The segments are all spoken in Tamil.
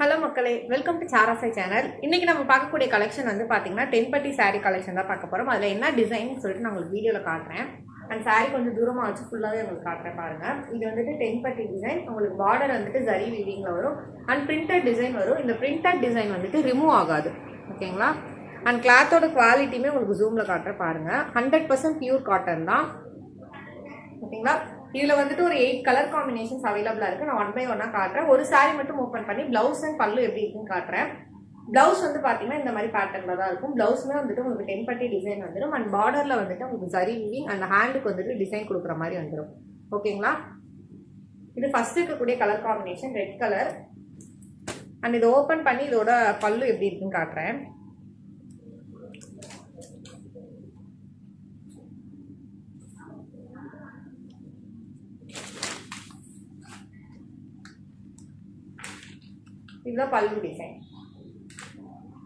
ஹலோ மக்களே, வெல்கம் டு சாராசை சேனல். இன்றைக்கி நம்ம பார்க்கக்கூடிய கலெக்ஷன் வந்து பார்த்தீங்கன்னா 10 பட்டி சாரீ கலெக்ஷன் தான் பார்க்க போகிறோம். அதில் என்ன டிசைன் சொல்லிட்டு நான் உங்களுக்கு வீடியோவில் காட்டுறேன். அண்ட் சாரீ கொஞ்சம் தூரமாக வச்சு ஃபுல்லாகவே உங்களுக்கு காட்டுறேன் பாருங்கள். இது வந்துட்டு 10 பட்டி டிசைன். உங்களுக்கு பார்டர் வந்துட்டு ஜரி வீவிங்கில் வரும் அண்ட் பிரிண்டட் டிசைன் வரும். இந்த பிரிண்டட் டிசைன் வந்துட்டு ரிமூவ் ஆகாது, ஓகேங்களா? அண்ட் கிளாத்தோட குவாலிட்டியுமே உங்களுக்கு ஜூமில் காட்டுறேன் பாருங்கள். 100% பியூர் காட்டன் தான், ஓகேங்களா? இதில் வந்துட்டு ஒரு 8 கலர் காம்பினேஷன்ஸ் அவைலபிளாக இருக்குது. நான் 1 by 1 காட்டுறேன். ஒரு சாரீ மட்டும் ஓப்பன் பண்ணி ப்ளவுஸ் அண்ட் பல்லு எப்படி இருக்குன்னு காட்டுறேன். ப்ளவுஸ் வந்து பார்த்தீங்கன்னா இந்த மாதிரி பேட்டர்னில் தான் இருக்கும். ப்ளவுஸுமே வந்துட்டு உங்களுக்கு 10 பட்டி டிசைன் வந்துடும். அண்ட் பார்டரில் வந்துட்டு உங்களுக்கு ஜரி வீவிங் அண்ட் ஹேண்டுக்கு வந்துட்டு டிசைன் கொடுக்குற மாதிரி வந்துடும், ஓகேங்களா? இது ஃபர்ஸ்ட் இருக்கக்கூடிய colour combination red colour. And இதை ஓப்பன் பண்ணி இதோட பல்லு எப்படி இருக்குன்னு காட்டுறேன். இதுதான் பல்லு டிசைன்.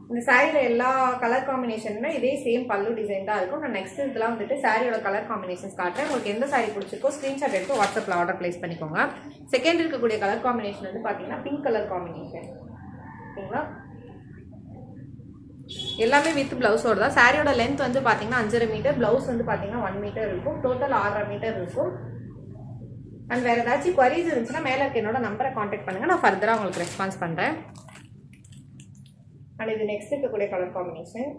இந்த சாரியில் எல்லா கலர் காம்பினேஷனுமே இதே சேம் பல்லு டிசைன் தான் இருக்கும். நான் நெக்ஸ்ட் இதெல்லாம் வந்துட்டு சாரியோட கலர் காம்பினேஷன்ஸ் காட்டுறேன். உங்களுக்கு எந்த சாரி பிடிச்சிருக்கோ ஸ்க்ரீன்ஷாட் எடுத்து வாட்ஸ்அப்பில் ஆர்டர் பிளேஸ் பண்ணிக்கோங்க. செகண்ட் இருக்கக்கூடிய கலர் காம்பினேஷன் வந்து பார்த்தீங்கன்னா பிங்க் கலர் காம்பினேஷன், ஓகேங்களா? எல்லாமே வித் பிளவுஸோட தான். சாரியோட லென்த் வந்து பார்த்தீங்கன்னா 5.5 மீட்டர், பிளவுஸ் வந்து பார்த்தீங்கன்னா 1 மீட்டர் இருக்கும். டோட்டல் 6.5 மீட்டர் இருக்கும். அண்ட் வேறு ஏதாச்சும் குவரிஸ் இருந்துச்சுன்னா மேலே இருக்க என்னோட நம்பரை காண்டாக்ட் பண்ணுங்கள், நான் ஃபர்தராக உங்களுக்கு ரெஸ்பான்ஸ் பண்ணுறேன். அண்ட் இது நெக்ஸ்ட் இருக்கக்கூடிய கலர் காம்பினேஷன்.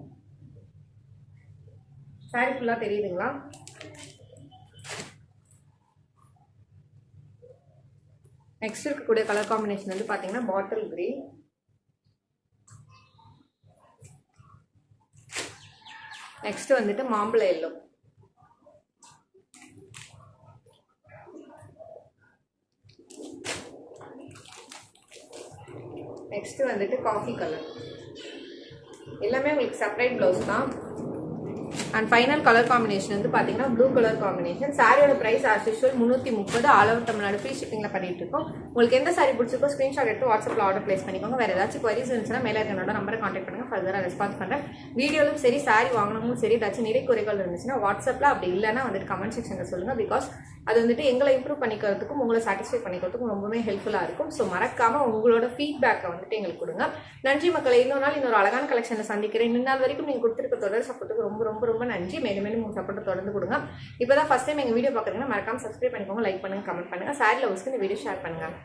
சாரி ஃபுல்லாக தெரியுதுங்களா? நெக்ஸ்ட் இருக்கக்கூடிய கலர் காம்பினேஷன் வந்து பார்த்தீங்கன்னா பாட்டில் கிரீன். நெக்ஸ்ட் வந்துட்டு மாம்பழ எல்லோ. நெக்ஸ்ட் வந்துட்டு காஃபி கலர். எல்லாமே உங்களுக்கு செப்பரேட் ப்ளவுஸ் தான். அண்ட் ஃபைனல் கலர் காம்பினேஷன் வந்து பார்த்தீங்கன்னா ப்ளூ கலர் காம்பினேஷன். சாரியோட price as usual 330 all over Tamil Nadu free ஷிப்பிங்கில் பண்ணிட்டு இருக்கோம். உங்களுக்கு எந்த சாரி பிடிச்சிருக்கோ ஸ்க்ரீன்ஷாட் எடுத்து வாட்ஸ்அப்பில் ஆர்டர் பிளேஸ் பண்ணிக்கோங்க. வேறு ஏதாச்சும் குவரிஸ் இருந்துச்சுன்னா மேலே என்னோட நம்பரை காண்டாக்ட் பண்ணுங்கள், ஃபர்தராக ரெஸ்பான்ஸ் பண்ணுறேன். வீடியோலும் சரி சாரி வாங்கணும்னு சரி ஏதாச்சும் நிறை குறைகள் இருந்துச்சுன்னா வாட்ஸ்அப்பில், அப்படி இல்லைன்னா வந்துட்டு கமெண்ட் செக்ஷனில் சொல்லுங்கள். பிகாஸ் அது வந்துட்டு எங்களை இம்ப்ரூவ் பண்ணிக்கிறதுக்கும் உங்களை சாட்டிஸ்ஃபை பண்ணிக்கிறதுக்கும் ரொம்பவே ஹெல்ப்ஃபுல்லாக இருக்கும். ஸோ மறக்காமல் உங்களோட ஃபீட்பேக்கை வந்துட்டு எங்களுக்கு கொடுங்க. நன்றி மக்களை. இன்னொரு நாள் இன்னொரு அழகான கலெக்ஷனில் சந்திக்கிறேன். இந்நாள் வரைக்கும் நீங்கள் கொடுத்துருக்க தொடர் சப்போர்ட்டுக்கு ரொம்ப ரொம்ப ரொம்ப நன்றி. மேலும் மேலும் உங்கள் சப்போர்ட்டை தொடர்ந்து கொடுங்க. இப்போ தான் ஃபஸ்ட் டைம் எங்கள் வீடியோ பார்க்குறீங்கன்னா மறக்காமல் சப்ஸ்கிரைப் பண்ணிக்கோங்க, லைக் பண்ணுங்கள், கமெண்ட் பண்ணுங்கள். சாரி லவ்ஸ்க்கு இந்த வீடியோ ஷேர் பண்ணுங்கள்.